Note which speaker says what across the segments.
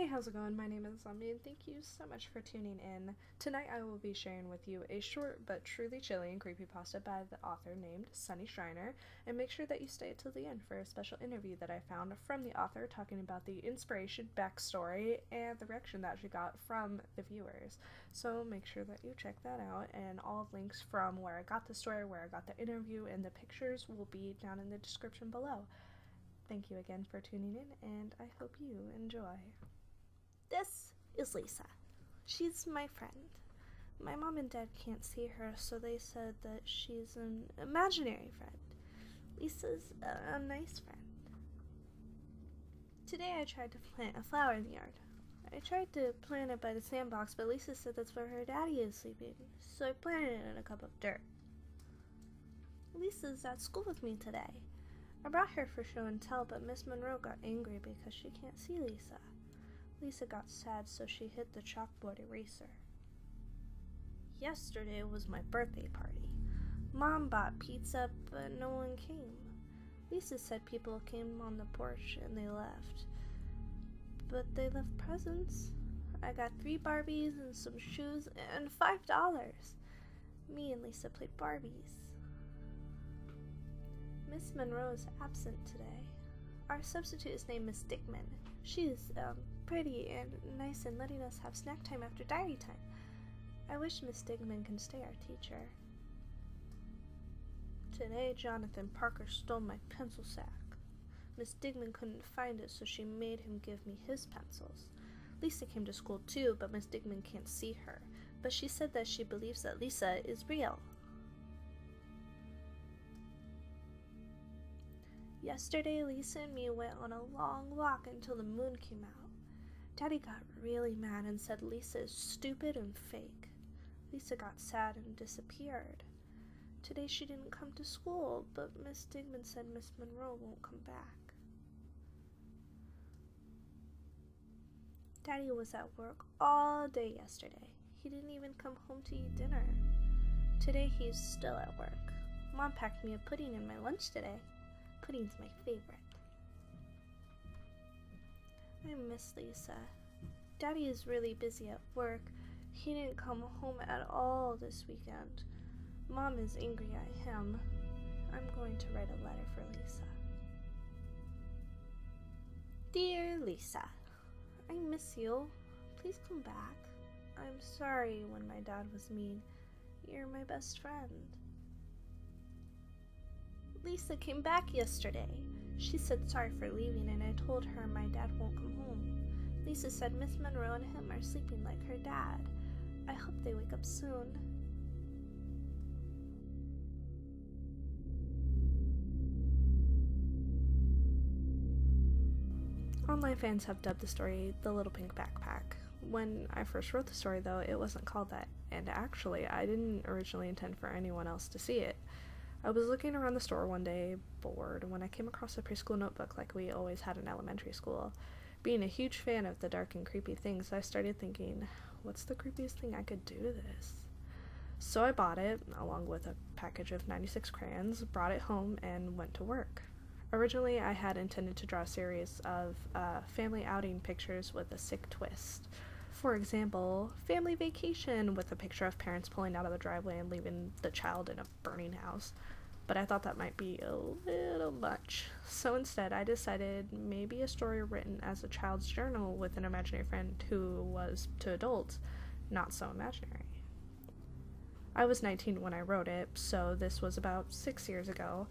Speaker 1: how's it going? My name is Zombie and thank you so much for tuning in. Tonight I will be sharing with you a short but truly chilling creepypasta by the author named Schreiner, and make sure that you stay till the end for a special interview that I found from the author talking about the inspiration, backstory, and the reaction that she got from the viewers. So make sure that you check that out, and all links from where I got the story, where I got the interview, and the pictures will be down in the description below. Thank you again for tuning in, and I hope you enjoy. This is Lisa. She's my friend. My mom and dad can't see her, so they said that she's an imaginary friend. Lisa's a nice friend. Today I tried to plant a flower in the yard. I tried to plant it by the sandbox, but Lisa said that's where her daddy is sleeping, so I planted it in a cup of dirt. Lisa's at school with me today. I brought her for show and tell, but Miss Monroe got angry because she can't see Lisa. Lisa got sad, so she hit the chalkboard eraser. Yesterday was my birthday party. Mom bought pizza, but no one came. Lisa said people came on the porch and they left. But they left presents. I got 3 Barbies and some shoes and $5. Me and Lisa played Barbies. Miss Monroe is absent today. Our substitute is named Miss Dickman. She's pretty and nice and letting us have snack time after diary time. I wish Miss Dickman can stay our teacher. Today, Jonathan Parker stole my pencil sack. Miss Dickman couldn't find it, so she made him give me his pencils. Lisa came to school too, but Miss Dickman can't see her. But she said that she believes that Lisa is real. Yesterday, Lisa and me went on a long walk until the moon came out. Daddy got really mad and said Lisa is stupid and fake. Lisa got sad and disappeared. Today she didn't come to school, but Miss Dickman said Miss Monroe won't come back. Daddy was at work all day yesterday. He didn't even come home to eat dinner. Today he's still at work. Mom packed me a pudding in my lunch today. Pudding's my favorite. I miss Lisa. Daddy is really busy at work. He didn't come home at all this weekend. Mom is angry at him. I'm going to write a letter for Lisa. Dear Lisa, I miss you. Please come back. I'm sorry when my dad was mean. You're my best friend. Lisa came back yesterday. She said sorry for leaving, and I told her my dad won't come home. Lisa said Miss Monroe and him are sleeping like her dad. I hope they wake up soon. Online fans have dubbed the story The Little Pink Backpack. When I first wrote the story, though, it wasn't called that, and actually, I didn't originally intend for anyone else to see it. I was looking around the store one day, bored, when I came across a preschool notebook like we always had in elementary school. Being a huge fan of the dark and creepy things, I started thinking, what's the creepiest thing I could do to this? So I bought it, along with a package of 96 crayons, brought it home, and went to work. Originally, I had intended to draw a series of family outing pictures with a sick twist. For example, family vacation with a picture of parents pulling out of the driveway and leaving the child in a burning house. But I thought that might be a little much. So instead, I decided maybe a story written as a child's journal with an imaginary friend who was, to adults, not so imaginary. I was 19 when I wrote it, so this was about 6 years ago.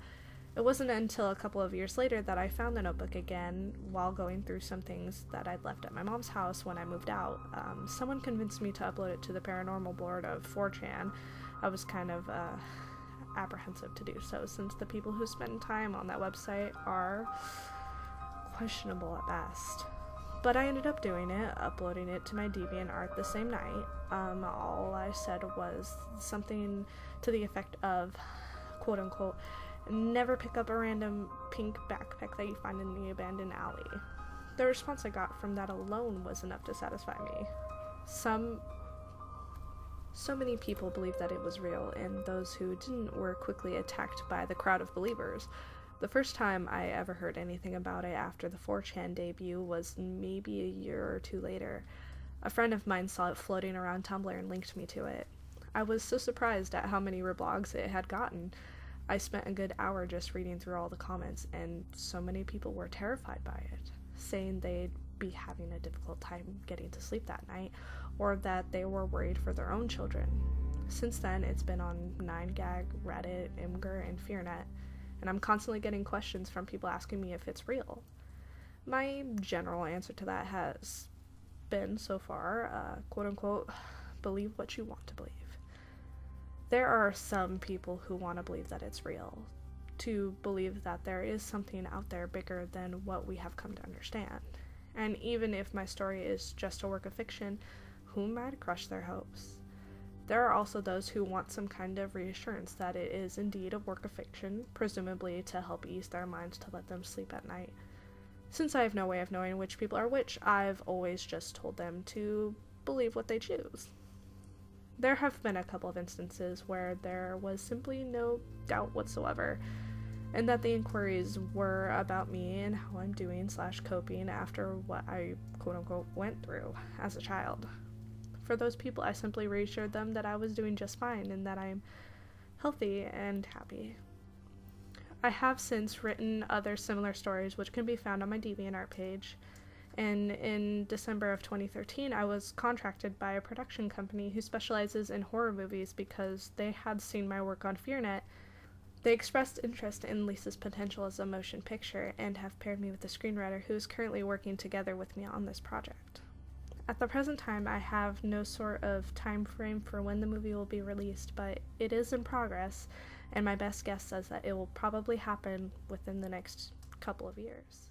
Speaker 1: It wasn't until a couple of years later that I found the notebook again while going through some things that I'd left at my mom's house when I moved out. Someone convinced me to upload it to the paranormal board of 4chan. I was kind of apprehensive to do so, since the people who spend time on that website are questionable at best. But I ended up doing it, uploading it to my DeviantArt the same night. All I said was something to the effect of, quote unquote, never pick up a random pink backpack that you find in the abandoned alley. The response I got from that alone was enough to satisfy me. So many people believed that it was real, and those who didn't were quickly attacked by the crowd of believers. The first time I ever heard anything about it after the 4chan debut was maybe a year or two later. A friend of mine saw it floating around Tumblr and linked me to it. I was so surprised at how many reblogs it had gotten. I spent a good hour just reading through all the comments, and so many people were terrified by it, saying they'd be having a difficult time getting to sleep that night, or that they were worried for their own children. Since then, it's been on 9gag, Reddit, Imgur, and FearNet, and I'm constantly getting questions from people asking me if it's real. My general answer to that has been, so far, quote-unquote, believe what you want to believe. There are some people who want to believe that it's real, to believe that there is something out there bigger than what we have come to understand. And even if my story is just a work of fiction, who might crush their hopes? There are also those who want some kind of reassurance that it is indeed a work of fiction, presumably to help ease their minds to let them sleep at night. Since I have no way of knowing which people are which, I've always just told them to believe what they choose. There have been a couple of instances where there was simply no doubt whatsoever, and that the inquiries were about me and how I'm doing / coping after what I quote-unquote went through as a child. For those people, I simply reassured them that I was doing just fine and that I'm healthy and happy. I have since written other similar stories which can be found on my DeviantArt page, and in December of 2013 I was contracted by a production company who specializes in horror movies because they had seen my work on FearNet. They expressed interest in Lisa's potential as a motion picture and have paired me with a screenwriter who is currently working together with me on this project. At the present time, I have no sort of time frame for when the movie will be released, but it is in progress, and my best guess says that it will probably happen within the next couple of years.